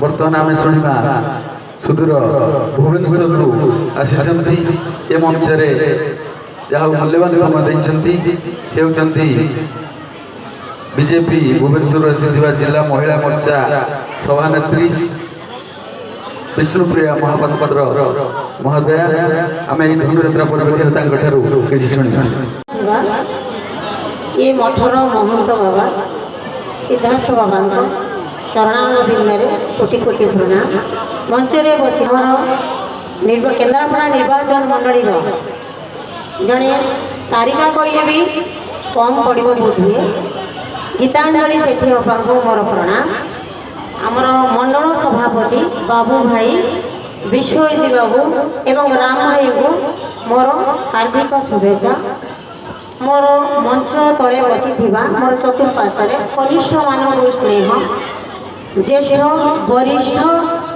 बर्तमान आम शुणा सुदूर भुवनेश्वर आसी ए मंच जहाँ मूल्यवान समय देते बीजेपी भुवनेश्वर आसी जिला महिला मोर्चा सभानेत्री विष्णुप्रिया महापात्र महोदया आम धनुयात्रा परिप्रेक्षी किसी शुणा ये मठर महंत बाबा सिद्धार्थ बाबा चरणारविंद कोटि कोटि प्रणाम मंचरे बसी मोर केन्द्रापड़ा निर्वाचन मंडली जड़े तारिका कहले भी कम पड़ो बोध हुए गीतांजलि सेठी अप्पा को मोर प्रणाम आमर मंडल सभापति बाबू भाई विश्वजित बाबू एवं राम भाई को मोर हार्दिक शुभेच्छा मोर मंच तले बसी मोर चतुर्पार्श्वे कनिष्ठ मान स्नेह ज्येष्ठ वरिष्ठ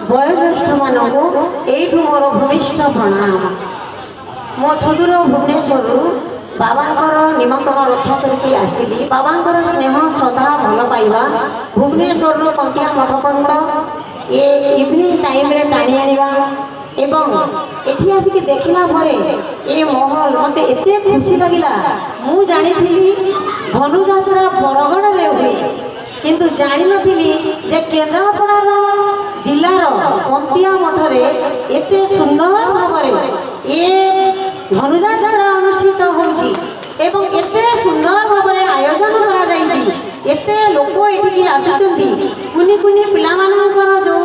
वयोज्येष्ठ मानक यू मोर भूमिष्ठ प्रणाम मो सुदूर भुवनेश्वर बाबांकर निमंत्रण रक्षा करके आसिली बाबांकर स्नेह श्रद्धा भल पाइबा भुवनेश्वर कंटिया मठ पर्यंत ये इवनिंग टाइम रे टाणी आनिबा एवं एठी आसिक देखला भरे ए महल मते एते खुशी लागिला मु जानी थिली धनुजात्रा बरगड़ रे हुए किंतु जानी नथिली जे केन्द्रापड़ार जिल्लार कंटिया मठरे एते सुंदर भावरे ए धनुजात्रा अनुष्ठित होउची एवं एते सुंदर भावरे आयोजन करा जाईची एते लोक एठी आसुचंती कुनी कुनी पिला मानकर जो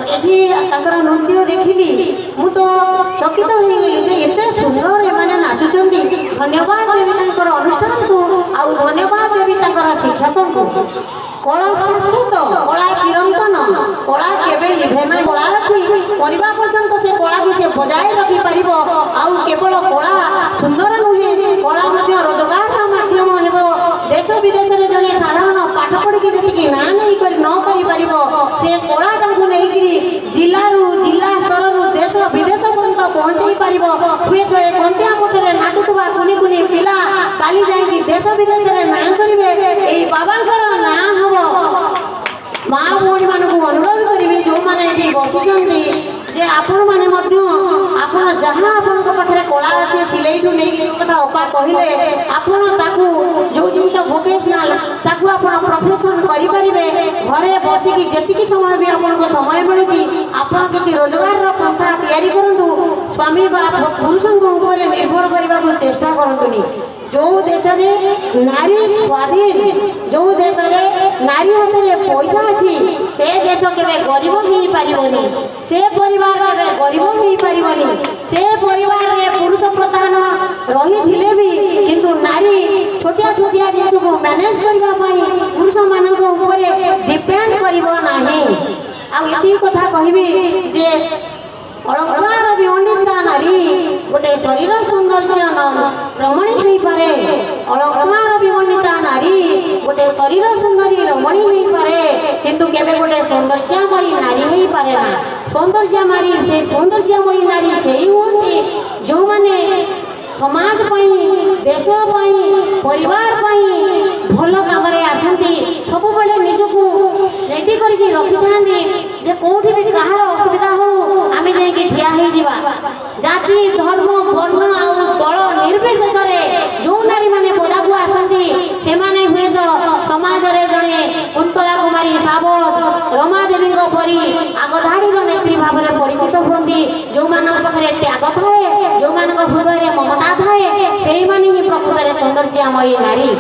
एठी ताकर नृत्य देखिली मु तो चकित हो गली जे एते सुंदर एमाने नाचुचंती धन्यवाद देवी ताकर अनुष्ठान को आउ धन्यवाद देवी ताकर शिक्षक को कला शाश्वत कला चिरंतन कला केबे लिभेना कला अछि परिवार पर्यंत से कला भी से बजाय रखि परिबो आउ केवल कला सुंदर नुहे कला मध्य रोजगार माध्यम हेबो देश विदेश रे जने साधारण पाठ पढ़ी के जति ना नहीं कर न करि परिबो से कला तांकु नै गिरी जिल्ला स्तर रु देश विदेश पर्यंत पहुंचाई परिबो हुए तो ए कंटिया मठरे नाचुतबा कुनी कुनी पिला काली जाई देश विदेश रे ना करिवे एई बाबांकर ना हबो माँ भौणी मानक अनुरोध करेंगे जो मैंने ये बसुँच जे आपण मैंने आपण जहाँ आपण पाखे कला अच्छे सिलाई ठू नहीं कथा अपा कहले आपण ताकू जो जिन भोकेशनाल ताकू आपण प्रोफेशन करें घरे बसिकी जी समय भी आपको समय मिलूँ आपण किसी रोजगार पंथा तैयारी करूँ स्वामी पुरुषों ऊपर निर्भर करने को चेष्टा करतुनि जो देश में नारी स्वाधीन जो देश में नारी हाथ में पैसा अच्छी से देश के गरीब हो पारनी से परिवार के गरीब हो पारनी से परिवार में पुरुष प्रधान रही थे भी किंतु नारी छोटिया छोटिया जिस को मैनेज करने पुरुष मान डिपेंड कर कथा कहबी जे अलंकार विमंडिता नारी गोटे शरीर सौंदर्य रमणी हो पारे अलंकार विमंडिता नारी गोटे शरीर सुंदरी रमणी हो पारे किंतु केबे गोटे सौंदर्यमयी नारी हो पारे ना सौंदर्यमयी से सौंदर्यमयी नारी से ही होती जो माने समाज पई देश पई परिवार पई भल काम आसती सब बेले निजको रेडी करके रखी था जे कौटी भी कहार असुविधा हो आम जा जाति धर्म वर्ण आउ दल निर्विशेष जो नारी माने पदाकू आसती से माने हुए तो समाज रे जड़े कुंतला कुमारी सावत रमादेवी परी आगधाड़ी नेत्री भाव में परिचित होती जो मान पाखे त्याग थाए जो मान हृदय ममता थाए से माने ही प्रकृत सौंदर्यमयी नारी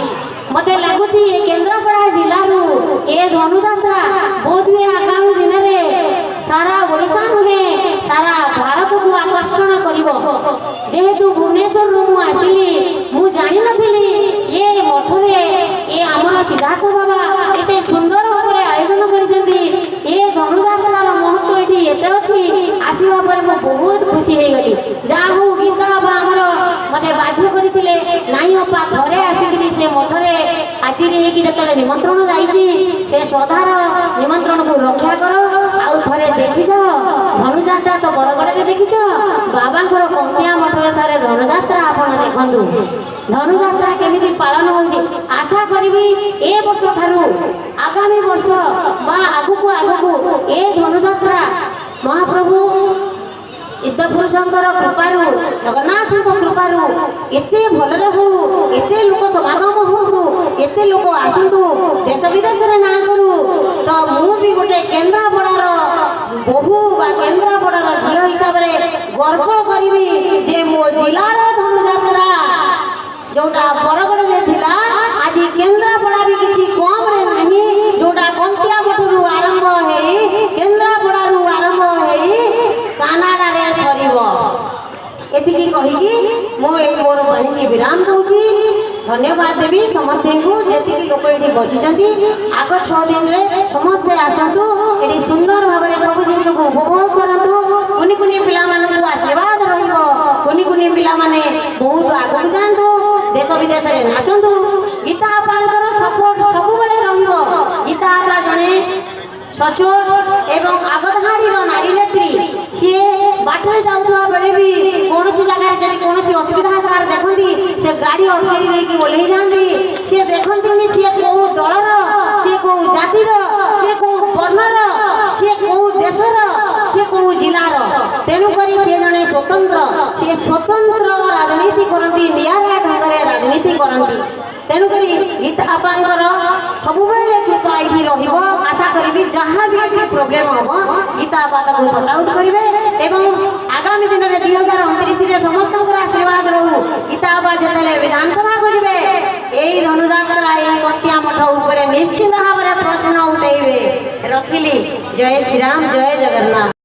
मते लगुच केन्द्रापड़ा जिलू ए धनुजात्रा बहुत हुए आगामी दिन में सारा ओडिशा नुहे सारा भारत को आकर्षण करिवो जेहेतु भुवनेश्वर रु आसिली मु जानि नथिली ये मठरे ये आमर सिद्धार्थ बाबा एते सुंदर भाव आयोजन करिसेंती ये धनुजात्रार महत्व एठी एते अछि आसीबा पर मु बहुत खुशी हे गली जा हो गीत बाबा हमर मते बाध्य करिथिले नाई अपा थरे आसिकरी से मठरे हाजिर हेकी जतले निमंत्रण जाईची से श्रद्धार निमंत्रण को रक्षा करो आउ थरे देखि जाओ धनुजात्रा तो बरगड़ देखिछ बाबा कंटिया मठरे थरे धनुजात्रा आपण देखंतु धनुजात्रा केमिति पालन होउची आशा करिवि ए वर्ष थारु आगामी वर्ष बा आगुकू ए धनु ମହାପ୍ରଭୁ ସିଦ୍ଧ ପୁରୁଷଙ୍କର କୃପାରୁ ଜଗନ୍ନାଥଙ୍କ କୃପାରୁ ଏତେ ଭଲରେ ହଉ, ଏତେ ଲୋକ ସମାଗମ ହୁଅନ୍ତୁ, ଏତେ ଲୋକ ଆସନ୍ତୁ, ଦେଶ ବିଦେଶରେ ନାଁ କରୁ। ତ ମୁଁ ବି ଗୋଟେ କେନ୍ଦ୍ରାପଡ଼ାର ବୋହୂ ବା କେନ୍ଦ୍ରାପଡ଼ାର ଝିଅ ହିସାବରେ ଗର୍ବ କରିବି ଯେ ମୋ ଜିଲ୍ଲାର ଧନୁଯାତ୍ରା ଯୋଉଟା ବରଗଡ଼ରେ ଥିଲା ଆଜି କେନ୍ଦ୍ରାପଡ଼ା ବି କିଛି କମରେ ନାହିଁ, ଯୋଉଟା କଣ୍ଟିଆବଠରୁ ଆରମ୍ଭ ହେଇ କେନ୍ଦ୍ରାପଡ଼ାରୁ ଆରମ୍ଭ ହେଇ କାନାଡ଼ାରେ ସରିବ। ଏତିକି କହିକି ମୁଁ ଏଇ ମୋର ବାଣୀକି ବିରାମ ଦଉଛି। ଧନ୍ୟବାଦ ଦେବି ସମସ୍ତଙ୍କୁ ଯେତିକି ଲୋକ ଏଠି ବସିଛନ୍ତି। ଆଗ 6 ଦିନରେ ସମସ୍ତେ ଆସନ୍ତୁ, ଏଠି ସୁନ୍ଦର ଭାବରେ ସବୁ ଜିନିଷକୁ ଉପଭୋଗ କରନ୍ତୁ। କୁନି କୁନି ପିଲାମାନଙ୍କୁ ଆଶୀର୍ବାଦ ରହିବ, କୁନି କୁନି ପିଲାମାନେ ବହୁତ ଆଗକୁ ଯାଆନ୍ତୁ, ଦେଶ ବିଦେଶରେ ନାଚନ୍ତୁ। ଗୀତା ଆପାଙ୍କର ସପୋର୍ଟ ସବୁବେଳେ ରହିବ। ଗୀତା ଆପା ଜଣେ ସଚୋଟ ଏବଂ ଆଗଧାଡ଼ିର ନାରୀ ନେତ୍ରୀ। ସିଏ ବାଟରେ ଯାଉଥିବା ବେଳେ ବି କୌଣସି ଜାଗାରେ ଯଦି କୌଣସି ଅସୁବିଧା କାହାର ଦେଖନ୍ତି ସେ ଗାଡ଼ି ଅଟକେଇ ଦେଇକି ଓହ୍ଲେଇ ଯାଆନ୍ତି। ସିଏ ଦେଖନ୍ତିନି ସିଏ କୋଉ ଦଳର, ସିଏ କୋଉ ଜାତିର, ସିଏ କୋଉ ବର୍ଣ୍ଣର, ସିଏ କୋଉ ଦେଶର, ସିଏ କୋଉ ଜିଲ୍ଲାର। ତେଣୁକରି ସିଏ ଜଣେ ସ୍ୱତନ୍ତ୍ର, ସିଏ ସ୍ୱତନ୍ତ୍ର ରାଜନୀତି କରନ୍ତି, ନିଆରା ଢଙ୍ଗରେ ରାଜନୀତି କରନ୍ତି। ତେଣୁକରି ଗୀତା ଆପାଙ୍କର ସବୁବେଳେ କୃପା ଏଇଠି ରହିବ। ଆଶା କରିବି ଯାହା ବି ଏଠି ପ୍ରୋବ୍ଲେମ୍ ହେବ ଗୀତା ଆପା ତାକୁ ସର୍ଟ ଆଉଟ୍ କରିବେ ଏବଂ ଆଗାମୀ ଦିନରେ 2029ରେ ସମସ୍ତଙ୍କର ଆଶୀର୍ବାଦ ରହୁ। ଗୀତା ଆପା ଯେତେବେଳେ ବିଧାନସଭାକୁ ଯିବେ ଏଇ ଧନୁଯାତ୍ରା ଏଇ କଣ୍ଟିଆ ମଠ ଉପରେ ନିଶ୍ଚିତ ଭାବରେ ପ୍ରଶ୍ନ ଉଠେଇବେ। ରଖିଲି। ଜୟ ଶ୍ରୀରାମ, ଜୟ ଜଗନ୍ନାଥ।